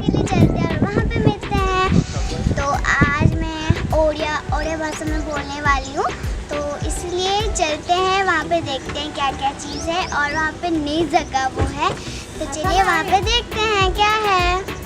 इसीलिए चलते हैं और वहाँ पे मिलते हैं। तो आज मैं ओडिया भाषा में बोलने वाली हूँ, तो इसलिए चलते हैं वहाँ पे, देखते हैं क्या क्या चीज़ है और वहाँ पे नई जगह वो है। तो चलिए वहाँ पे देखते हैं क्या है।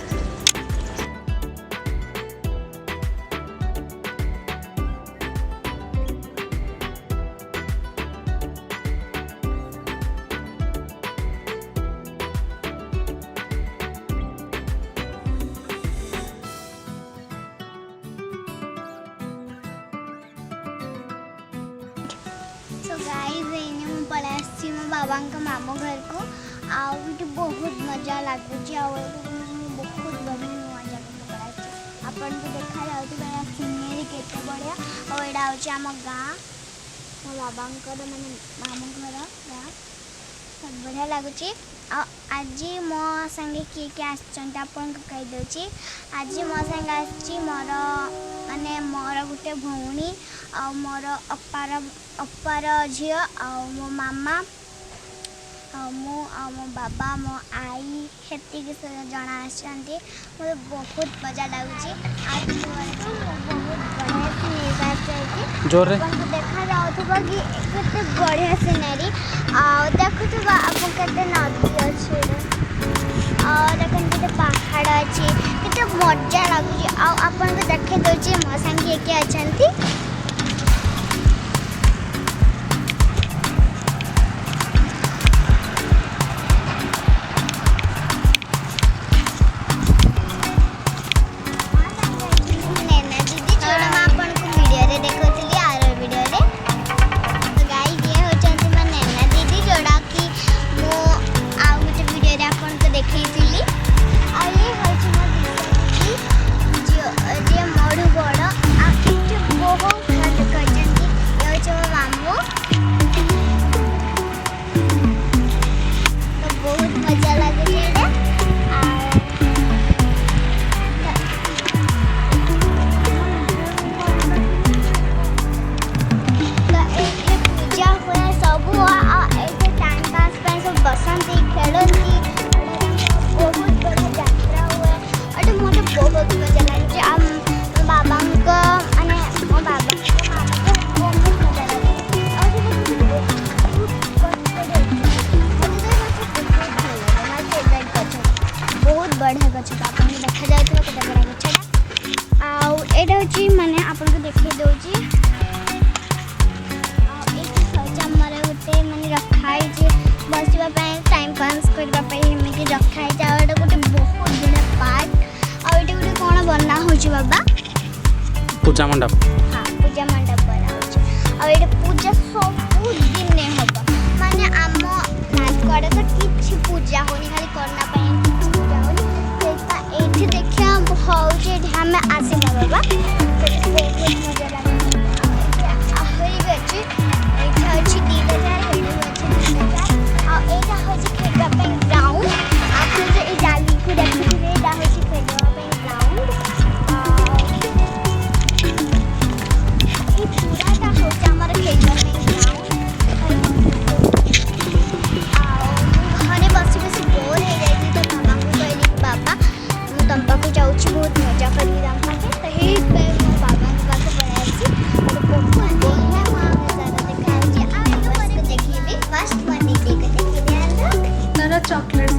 तो गाइस एने मु पळा आसी मो बाबा का मामू घर को आउट बहुत मजा लागुची आ बहुत बड़ी मजा पड़ा अपन को देखा जाउती बड़ा सीनरी केते बढ़िया और एडा होची हम गां मो बाबा का माने मामू घर गां सब बढ़िया लागुची। आज मो संगे किए आसचंत आपन को कहि दोची। आज मो संगे आसी मोर माने मोर गुटे भौणी आ मोर अपार झी आ मो मामा आ मो बाबा मो आई हेती जना आसचंती। मुझे बहुत मजा लगुच। आज बहुत जोर रे देखा जाउथबा कि केते बढ़िया सीनरी आ देखुथबा आपन केते नदी अछि और देखन केते पहाड़ अछि केते मजा लागुची। आ आपन को देखे दोची मो संगे के अछंती। बढ़िया गछ आपन को देखा जाय तो केते बड़ा गछ आ एटा होची माने आपन को देखै दोची। आ एक सजा मारे होते माने रखाई जे बसबा पे टाइम पास करबा पे एमिति रखाई जा। एटा गोटे बहुत बड़ा पार्क आ एटा गोटे कोन बना होची बाबा पूजा मंडप। हां पूजा मंडप बना होची आ एटा पूजा सब दिन ने होबा माने आमो नाचकडे तो किछि पूजा होनी खाली करना पे एठी देखिया बहुत हमें आसे बाबा बहुत मजा लगे। आहरी बेची एठा अछि 2000 हेडी बेची 2000 आ एटा होछि खेलबा पे ग्राउंड। आपन जे ई डाली को देखि एटा होछि खेलबा पे ग्राउंड। ई पूरा ता होछि हमर खेलबा पे ग्राउंड। आ घरे बसी बसी बोर हो जाई तो बाबा को कहली बाबा तंबा को जाउची बहुत मजा करी राम पाके तही पे मो बाबा के पास पड़ासी और बहुत बढ़िया वहां नजारा दिखाई जे आ बस को देखिबे फर्स्ट वन देखि के ध्यान रख तारा चॉकलेट